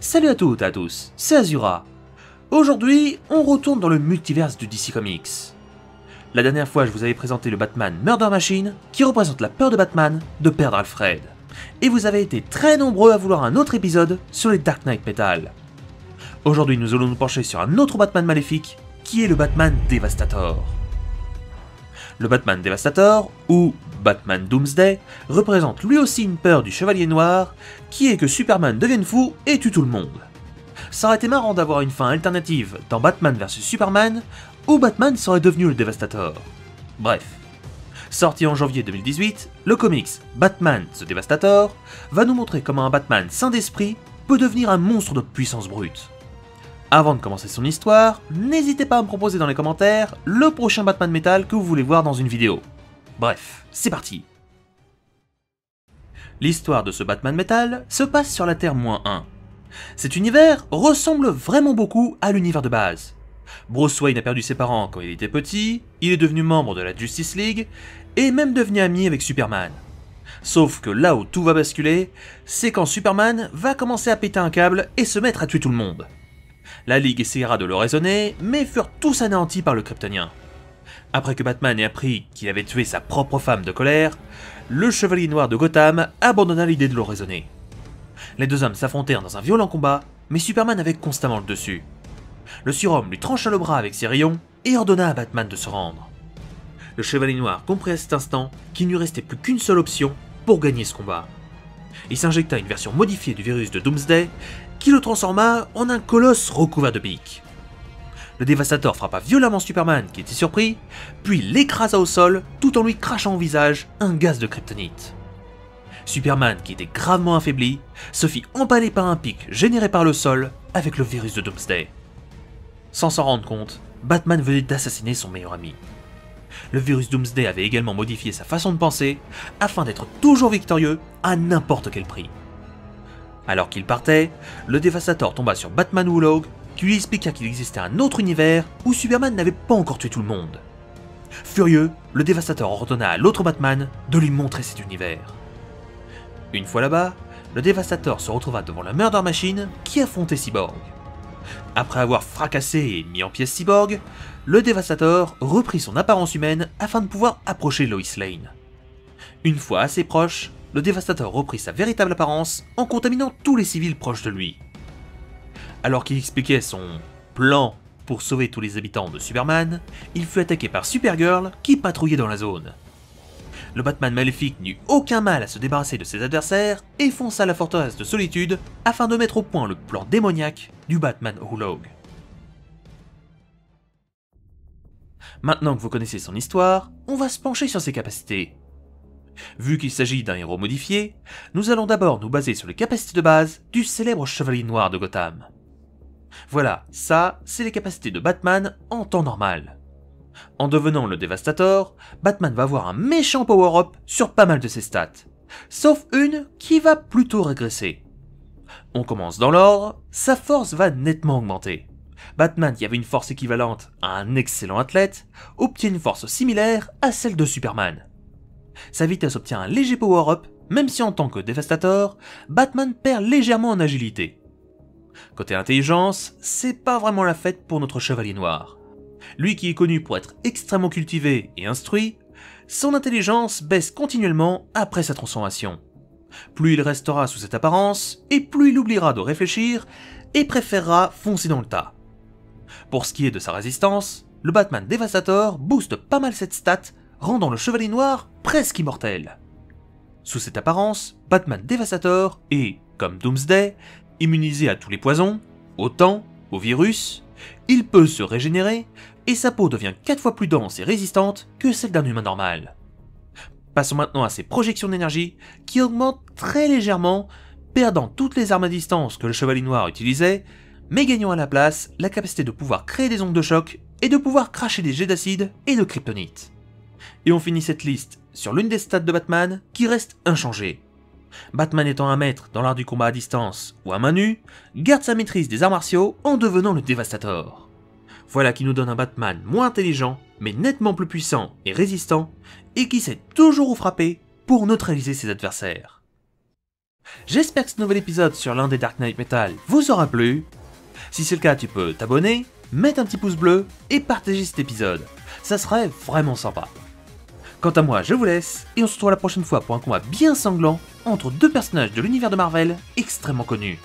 Salut à toutes et à tous, c'est Azura. Aujourd'hui, on retourne dans le multiverse du DC Comics. La dernière fois, je vous avais présenté le Batman Murder Machine, qui représente la peur de Batman de perdre Alfred. Et vous avez été très nombreux à vouloir un autre épisode sur les Dark Knight Metal. Aujourd'hui, nous allons nous pencher sur un autre Batman maléfique, qui est le Batman Devastator. Le Batman Devastator, ou Batman Doomsday, représente lui aussi une peur du Chevalier Noir, qui est que Superman devienne fou et tue tout le monde. Ça aurait été marrant d'avoir une fin alternative dans Batman vs Superman, où Batman serait devenu le Devastator. Bref. Sorti en janvier 2018, le comics Batman the Devastator va nous montrer comment un Batman sain d'esprit peut devenir un monstre de puissance brute. Avant de commencer son histoire, n'hésitez pas à me proposer dans les commentaires le prochain Batman Metal que vous voulez voir dans une vidéo. Bref, c'est parti. L'histoire de ce Batman Metal se passe sur la Terre -1. Cet univers ressemble vraiment beaucoup à l'univers de base. Bruce Wayne a perdu ses parents quand il était petit, il est devenu membre de la Justice League, et même devenu ami avec Superman. Sauf que là où tout va basculer, c'est quand Superman va commencer à péter un câble et se mettre à tuer tout le monde. La Ligue essaiera de le raisonner, mais furent tous anéantis par le Kryptonien. Après que Batman ait appris qu'il avait tué sa propre femme de colère, le Chevalier Noir de Gotham abandonna l'idée de le raisonner. Les deux hommes s'affrontèrent dans un violent combat, mais Superman avait constamment le dessus. Le surhomme lui trancha le bras avec ses rayons et ordonna à Batman de se rendre. Le Chevalier Noir comprit à cet instant qu'il ne lui restait plus qu'une seule option pour gagner ce combat. Il s'injecta une version modifiée du virus de Doomsday qui le transforma en un colosse recouvert de pics. Le Dévastateur frappa violemment Superman qui était surpris, puis l'écrasa au sol tout en lui crachant au visage un gaz de kryptonite. Superman, qui était gravement affaibli, se fit empaler par un pic généré par le sol avec le virus de Doomsday. Sans s'en rendre compte, Batman venait d'assassiner son meilleur ami. Le virus Doomsday avait également modifié sa façon de penser afin d'être toujours victorieux à n'importe quel prix. Alors qu'il partait, le Dévastateur tomba sur Batman Wulog qui lui expliqua qu'il existait un autre univers où Superman n'avait pas encore tué tout le monde. Furieux, le Dévastateur ordonna à l'autre Batman de lui montrer cet univers. Une fois là-bas, le Dévastateur se retrouva devant la Murder Machine qui affrontait Cyborg. Après avoir fracassé et mis en pièces Cyborg, le Dévastateur reprit son apparence humaine afin de pouvoir approcher Lois Lane. Une fois assez proche, le Dévastateur reprit sa véritable apparence en contaminant tous les civils proches de lui. Alors qu'il expliquait son plan pour sauver tous les habitants de Superman, il fut attaqué par Supergirl qui patrouillait dans la zone. Le Batman maléfique n'eut aucun mal à se débarrasser de ses adversaires et fonça à la forteresse de Solitude afin de mettre au point le plan démoniaque du Batman Wulog. Maintenant que vous connaissez son histoire, on va se pencher sur ses capacités. Vu qu'il s'agit d'un héros modifié, nous allons d'abord nous baser sur les capacités de base du célèbre Chevalier Noir de Gotham. Voilà, ça, c'est les capacités de Batman en temps normal. En devenant le Devastator, Batman va avoir un méchant power-up sur pas mal de ses stats, sauf une qui va plutôt régresser. On commence dans l'ordre, sa force va nettement augmenter. Batman, qui avait une force équivalente à un excellent athlète, obtient une force similaire à celle de Superman. Sa vitesse obtient un léger power-up, même si en tant que Devastator, Batman perd légèrement en agilité. Côté intelligence, c'est pas vraiment la fête pour notre Chevalier Noir. Lui qui est connu pour être extrêmement cultivé et instruit, son intelligence baisse continuellement après sa transformation. Plus il restera sous cette apparence, et plus il oubliera de réfléchir et préférera foncer dans le tas. Pour ce qui est de sa résistance, le Batman Devastator booste pas mal cette stat, rendant le Chevalier Noir presque immortel. Sous cette apparence, Batman Devastator est, comme Doomsday, immunisé à tous les poisons, au temps, au virus, il peut se régénérer, et sa peau devient 4 fois plus dense et résistante que celle d'un humain normal. Passons maintenant à ses projections d'énergie, qui augmentent très légèrement, perdant toutes les armes à distance que le Chevalier Noir utilisait, mais gagnant à la place la capacité de pouvoir créer des ondes de choc et de pouvoir cracher des jets d'acide et de kryptonite. Et on finit cette liste sur l'une des stats de Batman qui reste inchangée. Batman étant un maître dans l'art du combat à distance ou à main nue, garde sa maîtrise des arts martiaux en devenant le Devastator. Voilà qui nous donne un Batman moins intelligent, mais nettement plus puissant et résistant, et qui sait toujours où frapper pour neutraliser ses adversaires. J'espère que ce nouvel épisode sur l'un des Dark Knight Metal vous aura plu. Si c'est le cas, tu peux t'abonner, mettre un petit pouce bleu et partager cet épisode. Ça serait vraiment sympa. Quant à moi, je vous laisse et on se retrouve la prochaine fois pour un combat bien sanglant entre deux personnages de l'univers de Marvel extrêmement connus.